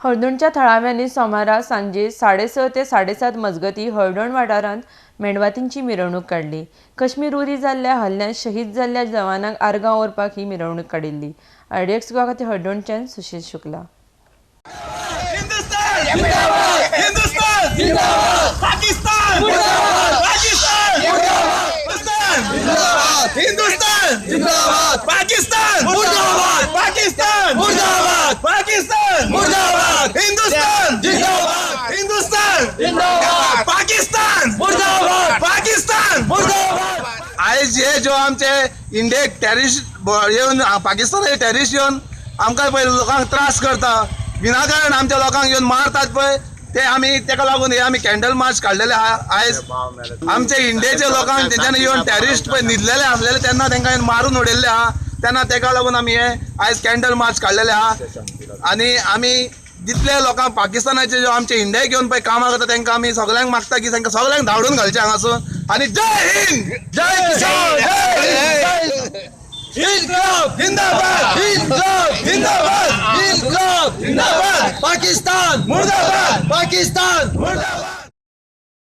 हळदोणच्या थळाव्यांनी सोमारा सांजे 6:30 ते 7:30 मजगती हळदोण वाठारांत मेणवातींची मिरवणूक काडली। कश्मीर उरी जाल्ल्या हल्ल्यांत शहीद जाल्ल्या जवानांक आर्गां व्हरपाक ही मिरवणूक काडिल्ली। आरडीएक्स खातीर हळदोणच्यान सुशील शुक्ला। हिंदुस्तान जिंदाबाद, पाकिस्तान मुर्दाबाद, पाकिस्तान मुर्दाबाद, पाकिस्तान मुर्दाबाद, हिंदुस्तान जिंदाबाद, हिंदुस्तान जिंदाबाद, पाकिस्तान मुर्दाबाद, पाकिस्तान मुर्दाबाद। आज हे जो आमचे इंडियेक टेररिस्ट येवन पाकिस्तानाचे टेररिस्ट येवन आमकां पळय लोकांक त्रास करता, विनाकारण आमच्या लोकांक येवन मारतात पळय, ते आमी तेका लागून हे आमी कॅन्डल मार्च काडलेले आहा। आयज आमचे इंडियेचे लोकांक तेच्यानी येवन टेररिस्ट पळय न्हिदलेले आसलेले तेन्ना तांकां मारून उडयल्ले आहा, तेन्ना तेका लागून आमी हे आयज कॅन्डल मार्च काडलेले आहा। आनी आमी जितले लोकांक पाकिस्तानाचे जो आमचे इंडियेक येवन पळय कामां करता तांकां आमी सगळ्यांक मागता की तांकां सगळ्यांक धांवडून घालचें हांगासून। आनी जय हिंद, जय किसान, जय हिंद, इन्कलाब जिंदाबाद, इन्कलाब जिंदाबाद, इन्कलाब जिंदाबाद, पाकिस्तान मुर्दाबाद, पाकिस्तान मुर्दाबाद।